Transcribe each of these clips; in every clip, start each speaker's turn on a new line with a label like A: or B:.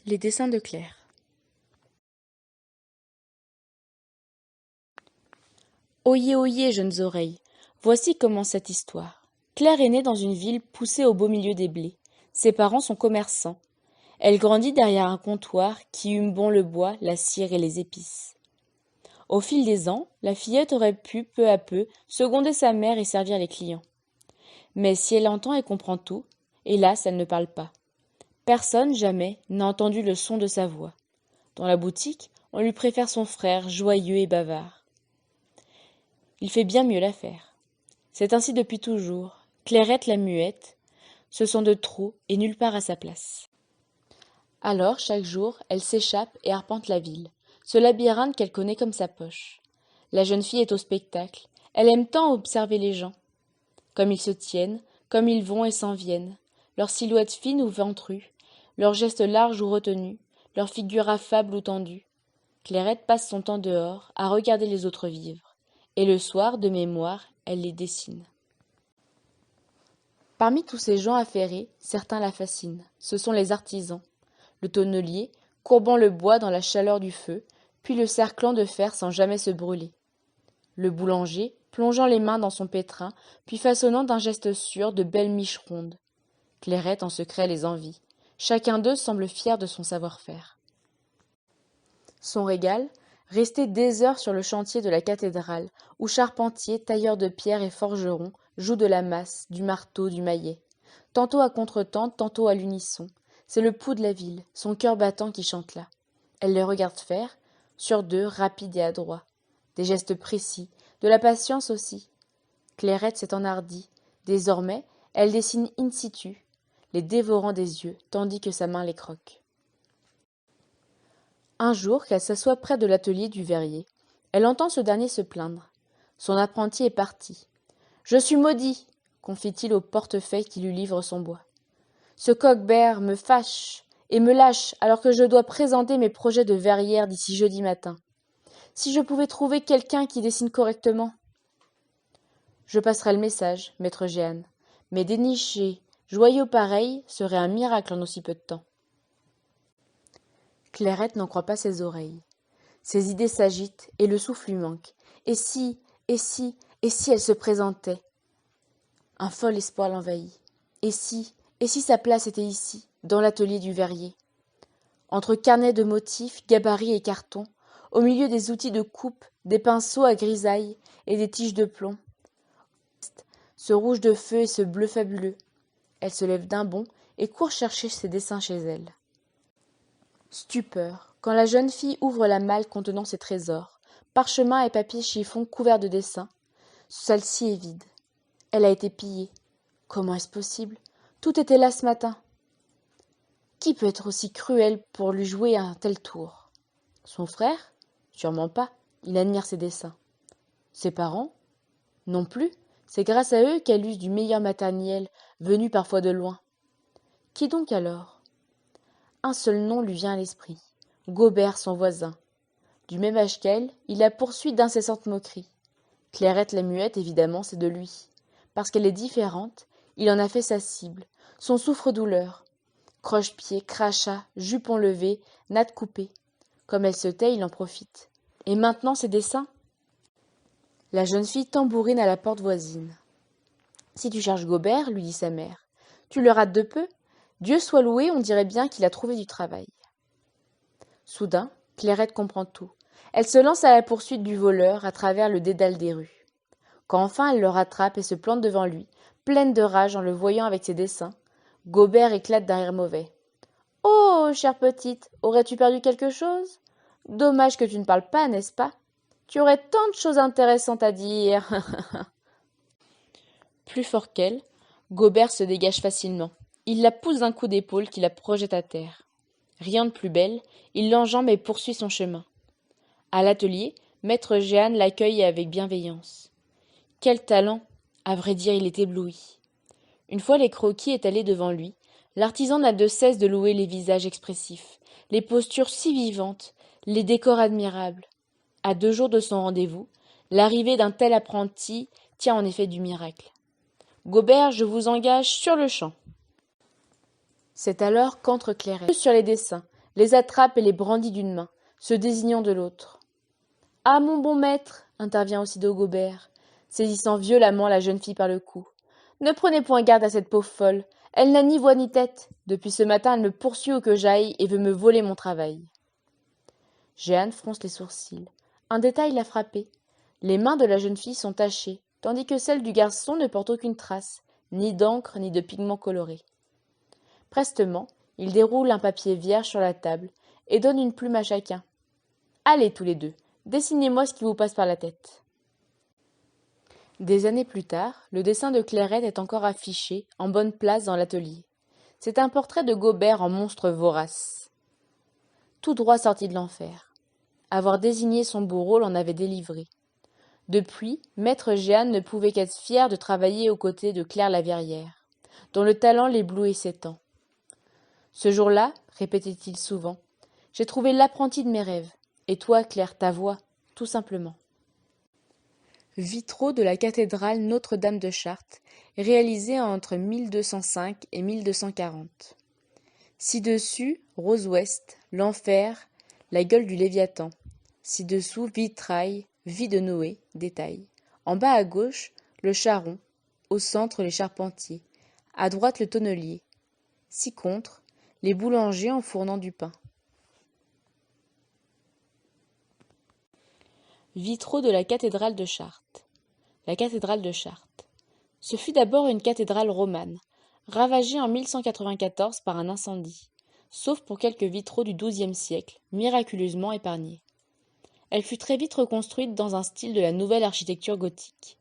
A: Les dessins de Claire. Oyez, oyez, jeunes oreilles, voici comment cette histoire. Claire est née dans une ville poussée au beau milieu des blés. Ses parents sont commerçants. Elle grandit derrière un comptoir qui hume bon le bois, la cire et les épices. Au fil des ans, la fillette aurait pu, peu à peu, seconder sa mère et servir les clients. Mais si elle entend et comprend tout, hélas, elle ne parle pas. Personne, jamais, n'a entendu le son de sa voix. Dans la boutique, on lui préfère son frère, joyeux et bavard. Il fait bien mieux l'affaire. C'est ainsi depuis toujours. Clairette la muette se sent de trop et nulle part à sa place. Alors, chaque jour, elle s'échappe et arpente la ville, ce labyrinthe qu'elle connaît comme sa poche. La jeune fille est au spectacle. Elle aime tant observer les gens. Comme ils se tiennent, comme ils vont et s'en viennent, leurs silhouettes fines ou ventrues, leurs gestes larges ou retenus, leurs figures affables ou tendues. Clairette passe son temps dehors, à regarder les autres vivre. Et le soir, de mémoire, elle les dessine. Parmi tous ces gens affairés, certains la fascinent. Ce sont les artisans. Le tonnelier, courbant le bois dans la chaleur du feu, puis le cerclant de fer sans jamais se brûler. Le boulanger, plongeant les mains dans son pétrin, puis façonnant d'un geste sûr de belles miches rondes. Clairette en secret les envie. Chacun d'eux semble fier de son savoir-faire. Son régal, rester des heures sur le chantier de la cathédrale, où charpentier, tailleur de pierre et forgeron jouent de la masse, du marteau, du maillet. Tantôt à contretemps, tantôt à l'unisson. C'est le pouls de la ville, son cœur battant qui chante là. Elle les regarde faire, sur deux, rapide et adroit. Des gestes précis, de la patience aussi. Clairette s'est enhardie. Désormais, elle dessine in situ, les dévorant des yeux, tandis que sa main les croque. Un jour qu'elle s'assoit près de l'atelier du verrier, elle entend ce dernier se plaindre. Son apprenti est parti. « Je suis maudit !» confie-t-il au portefeuille qui lui livre son bois. « Ce coq-bert me fâche et me lâche alors que je dois présenter mes projets de verrière d'ici jeudi matin. Si je pouvais trouver quelqu'un qui dessine correctement. » Je passerai le message, maître Jehanne, mais dénicher joyau pareil serait un miracle en aussi peu de temps. Clairette n'en croit pas ses oreilles. Ses idées s'agitent et le souffle lui manque. Et si elle se présentait? Un fol espoir l'envahit. Et si sa place était ici, dans l'atelier du verrier? Entre carnets de motifs, gabarits et cartons, au milieu des outils de coupe, des pinceaux à grisaille et des tiges de plomb. Ce rouge de feu et ce bleu fabuleux. Elle se lève d'un bond et court chercher ses dessins chez elle. Stupeur, quand la jeune fille ouvre la malle contenant ses trésors, parchemin et papier chiffon couverts de dessins. Celle-ci est vide. Elle a été pillée. Comment est-ce possible? Tout était là ce matin. Qui peut être aussi cruel pour lui jouer un tel tour? Son frère? Sûrement pas. Il admire ses dessins. Ses parents? Non plus. C'est grâce à eux qu'elle use du meilleur matériel, venu parfois de loin. Qui donc alors? Un seul nom lui vient à l'esprit. Gobert, son voisin. Du même âge qu'elle, il la poursuit d'incessantes moqueries. Clairette la muette, évidemment, c'est de lui. Parce qu'elle est différente, il en a fait sa cible, son souffre-douleur. Croche-pied, crachat, jupon levé, natte coupée. Comme elle se tait, il en profite. Et maintenant, ses dessins? La jeune fille tambourine à la porte voisine. Si tu cherches Gobert, lui dit sa mère, tu le rates de peu. Dieu soit loué, on dirait bien qu'il a trouvé du travail. Soudain, Clairette comprend tout. Elle se lance à la poursuite du voleur à travers le dédale des rues. Quand enfin elle le rattrape et se plante devant lui, pleine de rage en le voyant avec ses dessins, Gobert éclate d'un rire mauvais. « Oh, chère petite, aurais-tu perdu quelque chose? Dommage que tu ne parles pas, n'est-ce pas? Tu aurais tant de choses intéressantes à dire. » Plus fort qu'elle, Gobert se dégage facilement. Il la pousse d'un coup d'épaule qui la projette à terre. Rien de plus belle, il l'enjambe et poursuit son chemin. À l'atelier, maître Jehanne l'accueille avec bienveillance. Quel talent! À vrai dire, il est ébloui. Une fois les croquis étalés devant lui, l'artisan n'a de cesse de louer les visages expressifs, les postures si vivantes, les décors admirables. À 2 jours de son rendez-vous, l'arrivée d'un tel apprenti tient en effet du miracle. Gobert, je vous engage sur le champ. C'est alors qu'entre Clairette sur les dessins, les attrape et les brandit d'une main, se désignant de l'autre. « Ah, mon bon maître !» intervient aussitôt Gobert, saisissant violemment la jeune fille par le cou. « Ne prenez point garde à cette pauvre folle. Elle n'a ni voix ni tête. Depuis ce matin, elle me poursuit où que j'aille et veut me voler mon travail. » Jehanne fronce les sourcils. Un détail l'a frappé. Les mains de la jeune fille sont tachées, tandis que celles du garçon ne portent aucune trace, ni d'encre ni de pigments colorés. Prestement, il déroule un papier vierge sur la table et donne une plume à chacun. « Allez, tous les deux, dessinez-moi ce qui vous passe par la tête. » Des années plus tard, le dessin de Clairette est encore affiché, en bonne place dans l'atelier. C'est un portrait de Gobert en monstre vorace. Tout droit sorti de l'enfer. Avoir désigné son bourreau l'en avait délivré. Depuis, maître Jehanne ne pouvait qu'être fier de travailler aux côtés de Claire la Verrière, dont le talent l'éblouissait tant. Ce jour-là, répétait-il souvent, j'ai trouvé l'apprenti de mes rêves, et toi, Claire, ta voix, tout simplement. Vitraux de la cathédrale Notre-Dame de Chartres, réalisés entre 1205 et 1240. Ci-dessus, rose ouest, l'enfer, la gueule du Léviathan. Ci-dessous, vitrail, vie de Noé, détail. En bas à gauche, le charron, au centre les charpentiers, à droite le tonnelier. Ci-contre, les boulangers enfournant du pain. Vitraux de la cathédrale de Chartres. La cathédrale de Chartres. Ce fut d'abord une cathédrale romane, ravagée en 1194 par un incendie, sauf pour quelques vitraux du XIIe siècle, miraculeusement épargnés. Elle fut très vite reconstruite dans un style de la nouvelle architecture gothique.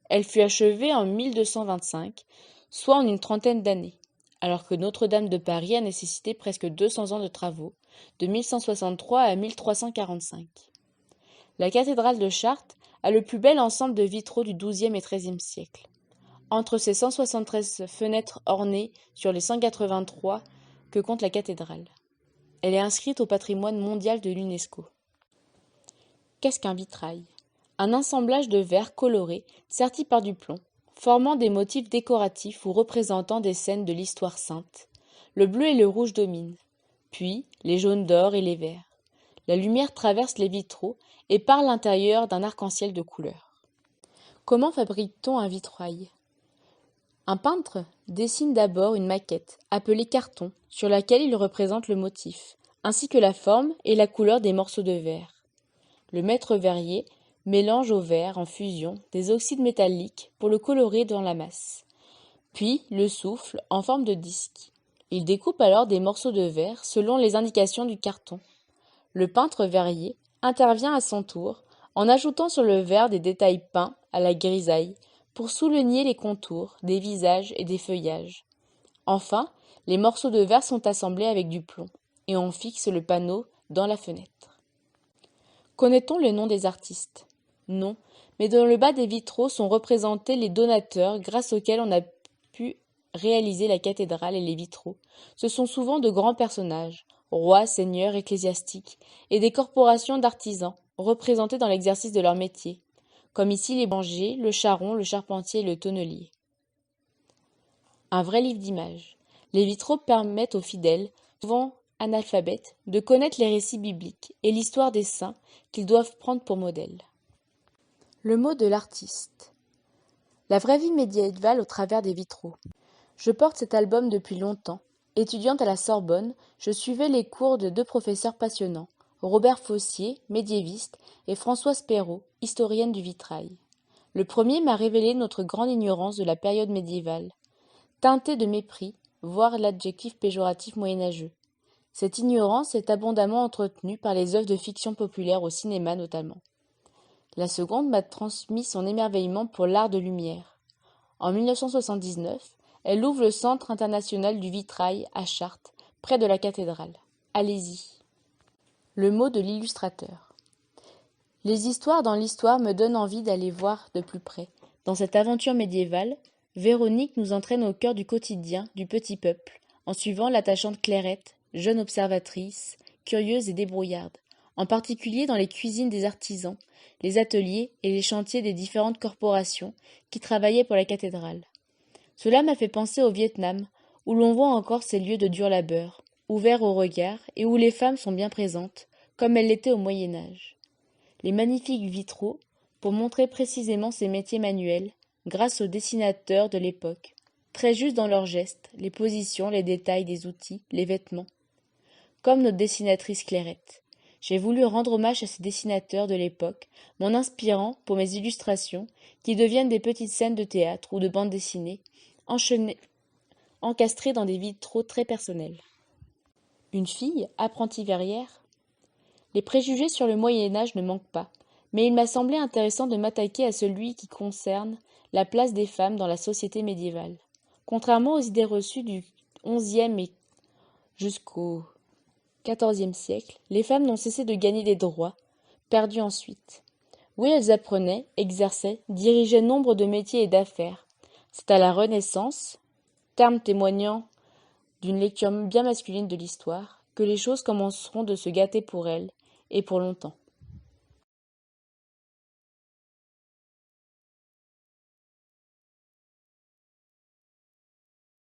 A: Elle fut achevée en 1225, soit en une trentaine d'années, alors que Notre-Dame de Paris a nécessité presque 200 ans de travaux, de 1163 à 1345. La cathédrale de Chartres a le plus bel ensemble de vitraux du XIIe et XIIIe siècle. Entre ses 173 fenêtres ornées sur les 183 que compte la cathédrale. Elle est inscrite au patrimoine mondial de l'UNESCO. Qu'est-ce qu'un vitrail ? Un assemblage de verres colorés sertis par du plomb, formant des motifs décoratifs ou représentant des scènes de l'histoire sainte. Le bleu et le rouge dominent, puis les jaunes d'or et les verts. La lumière traverse les vitraux et par l'intérieur d'un arc-en-ciel de couleurs. Comment fabrique-t-on un vitrail ? Un peintre dessine d'abord une maquette, appelée carton, sur laquelle il représente le motif, ainsi que la forme et la couleur des morceaux de verre. Le maître verrier mélange au verre en fusion des oxydes métalliques pour le colorer dans la masse, puis le souffle en forme de disque. Il découpe alors des morceaux de verre selon les indications du carton. Le peintre verrier intervient à son tour en ajoutant sur le verre des détails peints à la grisaille pour souligner les contours des visages et des feuillages. Enfin, les morceaux de verre sont assemblés avec du plomb et on fixe le panneau dans la fenêtre. Connaît-on le nom des artistes ? Non, mais dans le bas des vitraux sont représentés les donateurs grâce auxquels on a pu réaliser la cathédrale et les vitraux. Ce sont souvent de grands personnages, rois, seigneurs, ecclésiastiques, et des corporations d'artisans, représentés dans l'exercice de leur métier, comme ici les boulangers, le charron, le charpentier et le tonnelier. Un vrai livre d'images. Les vitraux permettent aux fidèles, souvent analphabètes, de connaître les récits bibliques et l'histoire des saints qu'ils doivent prendre pour modèle. Le mot de l'artiste. La vraie vie médiévale au travers des vitraux. Je porte cet album depuis longtemps. Étudiante à la Sorbonne, je suivais les cours de deux professeurs passionnants, Robert Fossier, médiéviste, et Françoise Perrault, historienne du vitrail. Le premier m'a révélé notre grande ignorance de la période médiévale, teintée de mépris, voire l'adjectif péjoratif moyenâgeux. Cette ignorance est abondamment entretenue par les œuvres de fiction populaire au cinéma notamment. La seconde m'a transmis son émerveillement pour l'art de lumière. En 1979, elle ouvre le Centre international du vitrail à Chartres, près de la cathédrale. Allez-y. Le mot de l'illustrateur. Les histoires dans l'histoire me donnent envie d'aller voir de plus près. Dans cette aventure médiévale, Véronique nous entraîne au cœur du quotidien du petit peuple, en suivant l'attachante Clairette, jeune observatrice, curieuse et débrouillarde, en particulier dans les cuisines des artisans, les ateliers et les chantiers des différentes corporations qui travaillaient pour la cathédrale. Cela m'a fait penser au Vietnam, où l'on voit encore ces lieux de dur labeur, ouvert au regard et où les femmes sont bien présentes, comme elles l'étaient au Moyen Âge. Les magnifiques vitraux, pour montrer précisément ces métiers manuels, grâce aux dessinateurs de l'époque, très justes dans leurs gestes, les positions, les détails des outils, les vêtements. Comme notre dessinatrice Clairette. J'ai voulu rendre hommage à ces dessinateurs de l'époque, m'en inspirant pour mes illustrations, qui deviennent des petites scènes de théâtre ou de bande dessinée, encastrées dans des vitraux très personnels. Une fille, apprentie verrière? Les préjugés sur le Moyen-Âge ne manquent pas, mais il m'a semblé intéressant de m'attaquer à celui qui concerne la place des femmes dans la société médiévale. Contrairement aux idées reçues du XIe et jusqu'au XIVe siècle, les femmes n'ont cessé de gagner des droits, perdus ensuite. Oui, elles apprenaient, exerçaient, dirigeaient nombre de métiers et d'affaires. C'est à la Renaissance, terme témoignant d'une lecture bien masculine de l'histoire, que les choses commenceront de se gâter pour elles, et pour longtemps.